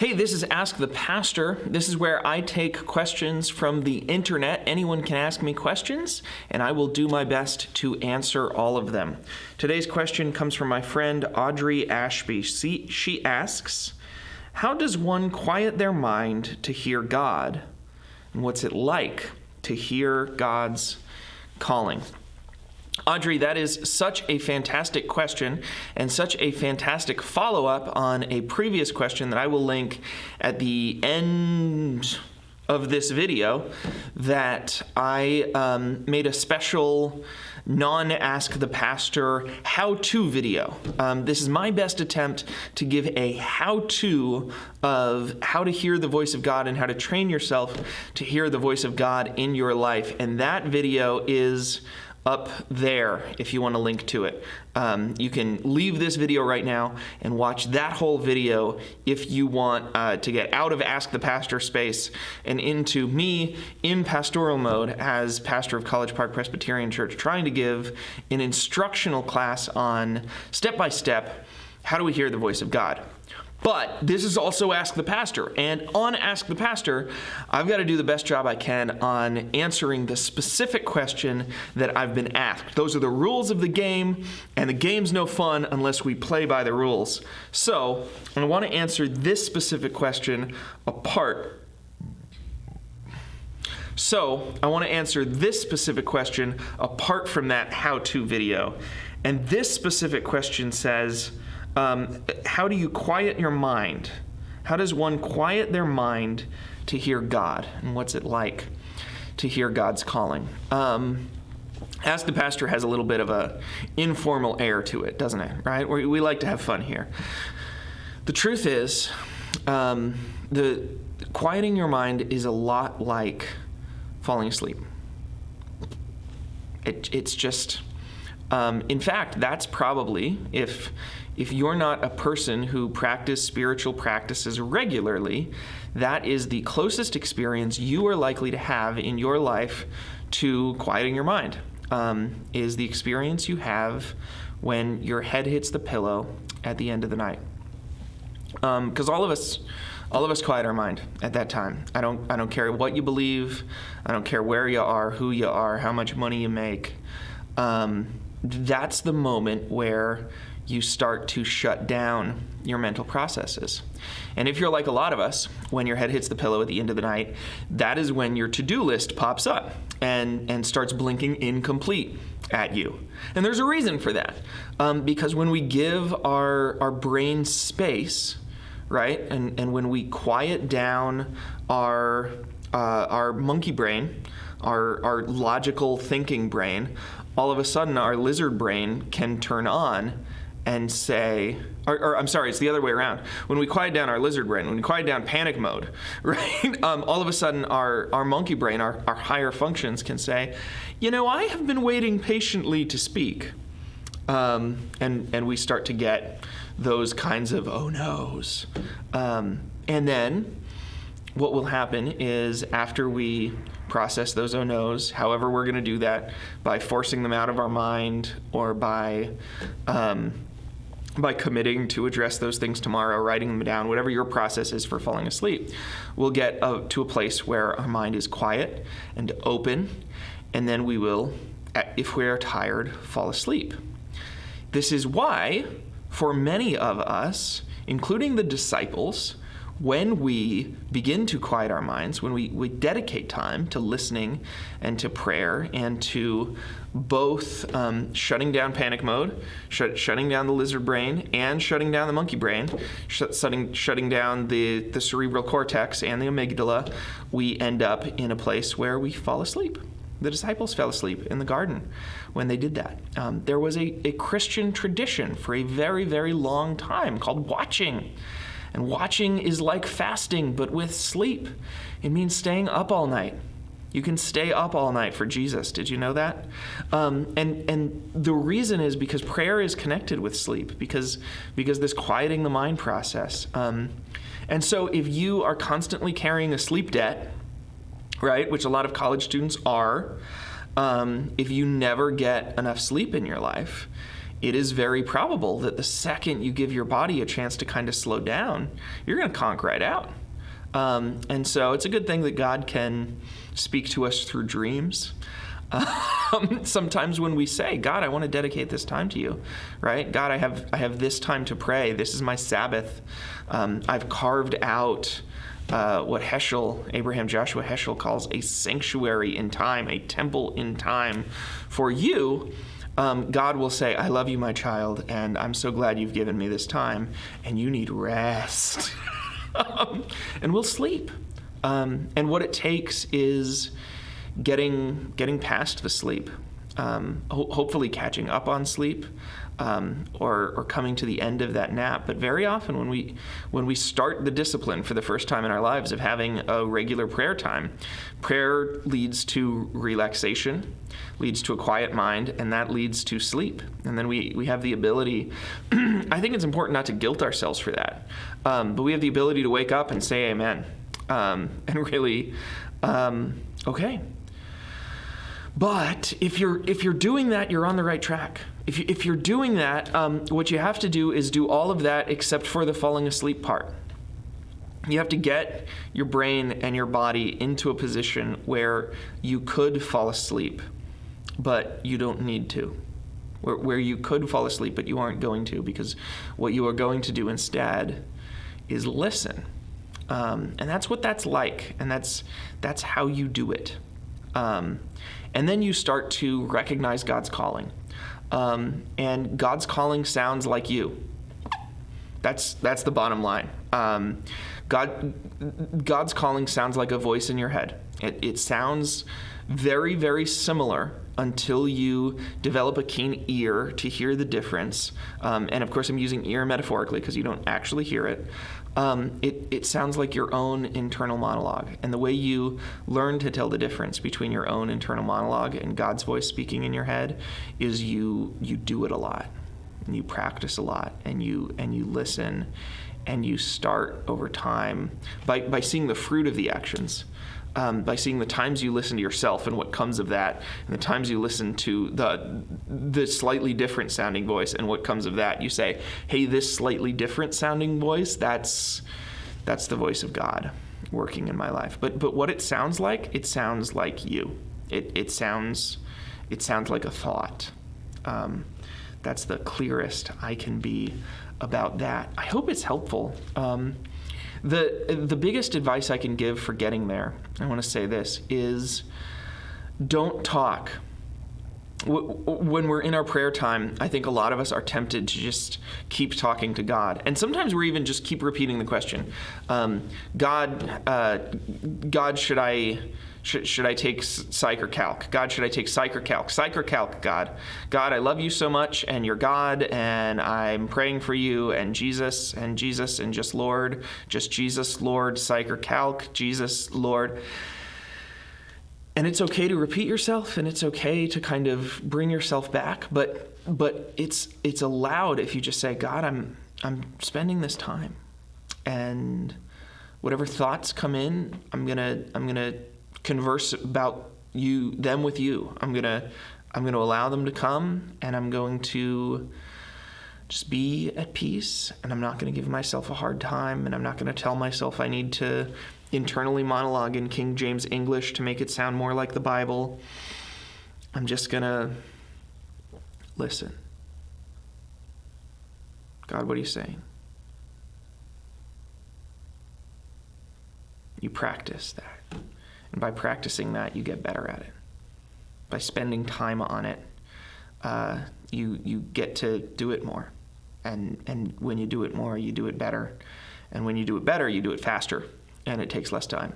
Hey, this is Ask the Pastor. This is where I take questions from the internet. Anyone can ask me questions, and I will do my best to answer all of them. Today's question comes from my friend Audrey Ashby. She asks, how does one quiet their mind to hear God? And what's it like to hear God's calling? Audrey, that is such a fantastic question and such a fantastic follow-up on a previous question that I will link at the end of this video that I made a special non-Ask the Pastor how-to video. This is my best attempt to give a how-to of how to hear the voice of God and how to train yourself to hear the voice of God in your life. And that video is up there if you want to link to it. You can leave this video right now and watch that whole video if you want to get out of Ask the Pastor space and into me in pastoral mode as pastor of College Park Presbyterian Church, trying to give an instructional class on step-by-step how do we hear the voice of God. But this is also Ask the Pastor, and on Ask the Pastor, I've got to do the best job I can on answering the specific question that I've been asked. Those are the rules of the game, and the game's no fun unless we play by the rules. So, I want to answer this specific question apart from that how-to video. And this specific question says, how do you quiet your mind? How does one quiet their mind to hear God? And what's it like to hear God's calling? Ask the Pastor has a little bit of a informal air to it, doesn't it? Right? We like to have fun here. The truth is, the quieting your mind is a lot like falling asleep. It's just, in fact, that's probably, if you're not a person who practices spiritual practices regularly, that is the closest experience you are likely to have in your life to quieting your mind, is the experience you have when your head hits the pillow at the end of the night. Because all of us quiet our mind at that time. I don't care what you believe. I don't care where you are, who you are, how much money you make. That's the moment where you start to shut down your mental processes. And if you're like a lot of us, when your head hits the pillow at the end of the night, that is when your to-do list pops up and starts blinking incomplete at you. And there's a reason for that. Because when we give our brain space, right, and when we quiet down our monkey brain, our logical thinking brain, all of a sudden our lizard brain can turn on and say, or I'm sorry, it's the other way around. When we quiet down our lizard brain, when we quiet down panic mode, right, all of a sudden our monkey brain, our higher functions can say, I have been waiting patiently to speak. And we start to get those kinds of oh no's. And then what will happen is after we process those oh no's, however we're going to do that, by forcing them out of our mind or by committing to address those things tomorrow, writing them down, whatever your process is for falling asleep, we'll get to a place where our mind is quiet and open, and then we will, if we are tired, fall asleep. This is why, for many of us, including the disciples, when we begin to quiet our minds, when we dedicate time to listening and to prayer and to both shutting down panic mode, shutting down the lizard brain, and shutting down the monkey brain, shutting down the cerebral cortex and the amygdala, we end up in a place where we fall asleep. The disciples fell asleep in the garden when they did that. There was a Christian tradition for a very, very long time called watching. And watching is like fasting, but with sleep. It means staying up all night. You can stay up all night for Jesus. Did you know that? And the reason is because prayer is connected with sleep, because this quieting the mind process. And so if you are constantly carrying a sleep debt, right, which a lot of college students are, if you never get enough sleep in your life, it is very probable that the second you give your body a chance to kind of slow down, you're going to conk right out. And so it's a good thing that God can speak to us through dreams. Sometimes when we say, God, I want to dedicate this time to you, right? God, I have this time to pray. This is my Sabbath. I've carved out what Abraham Joshua Heschel calls a sanctuary in time, a temple in time for you. God will say, I love you, my child, and I'm so glad you've given me this time, and you need rest. And we'll sleep. And what it takes is getting past the sleep, hopefully catching up on sleep, or coming to the end of that nap. But very often when we start the discipline for the first time in our lives of having a regular prayer time, prayer leads to relaxation, leads to a quiet mind, and that leads to sleep. And then we have the ability, I think it's important not to guilt ourselves for that, but we have the ability to wake up and say amen, and really, okay. But if you're doing that, you're on the right track. If you're doing that, what you have to do is do all of that except for the falling asleep part. You have to get your brain and your body into a position where you could fall asleep, but you don't need to. Where you could fall asleep, but you aren't going to, because what you are going to do instead is listen. And that's what that's like, and that's how you do it. And then you start to recognize God's calling. And God's calling sounds like you. That's the bottom line. God's calling sounds like a voice in your head. It sounds very, very similar until you develop a keen ear to hear the difference. And of course, I'm using ear metaphorically because you don't actually hear it. It sounds like your own internal monologue. And the way you learn to tell the difference between your own internal monologue and God's voice speaking in your head is you do it a lot, and you practice a lot, and you listen, and you start over time by seeing the fruit of the actions. By seeing the times you listen to yourself and what comes of that, and the times you listen to the slightly different sounding voice and what comes of that, you say, hey, this slightly different sounding voice, that's the voice of God working in my life. But what it sounds like you. It sounds like a thought. That's the clearest I can be about that. I hope it's helpful. The biggest advice I can give for getting there, I want to say this, is don't talk. When we're in our prayer time, I think a lot of us are tempted to just keep talking to God. And sometimes we're even just keep repeating the question. God, should I take psych or calc? God, should I take psych or calc? Psych or calc, God? God, I love you so much, and you're God, and I'm praying for you, and Jesus, and just Lord, just Jesus, Lord, psych or calc, Jesus, Lord. And it's okay to repeat yourself, and it's okay to kind of bring yourself back, but it's allowed if you just say, God, I'm spending this time, and whatever thoughts come in, I'm gonna converse about them with you. I'm gonna allow them to come, and I'm going to just be at peace, and I'm not going to give myself a hard time, and I'm not going to tell myself I need to internally monologue in King James English to make it sound more like the Bible. I'm just going to listen. God, what are you saying? You practice that. And by practicing that, you get better at it. By spending time on it, you get to do it more. And when you do it more, you do it better. And when you do it better, you do it faster. And it takes less time.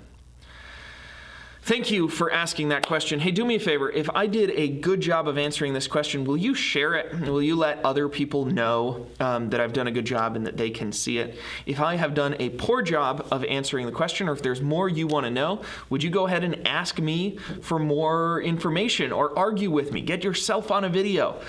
Thank you for asking that question. Hey, do me a favor. If I did a good job of answering this question, will you share it? Will you let other people know that I've done a good job and that they can see it? If I have done a poor job of answering the question, or if there's more you want to know, would you go ahead and ask me for more information or argue with me? Get yourself on a video.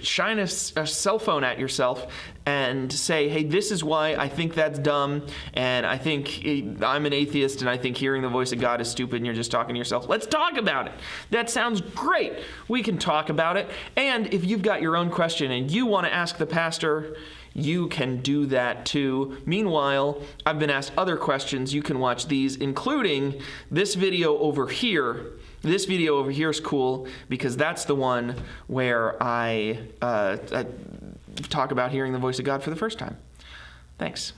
Shine a cell phone at yourself and say, hey, this is why I think that's dumb, and I think I'm an atheist, and I think hearing the voice of God is stupid, and you're just just talking to yourself, let's talk about it. That sounds great. We can talk about it. And if you've got your own question and you want to ask the pastor, you can do that too. Meanwhile, I've been asked other questions. You can watch these, including this video over here. This video over here is cool because that's the one where I talk about hearing the voice of God for the first time. Thanks.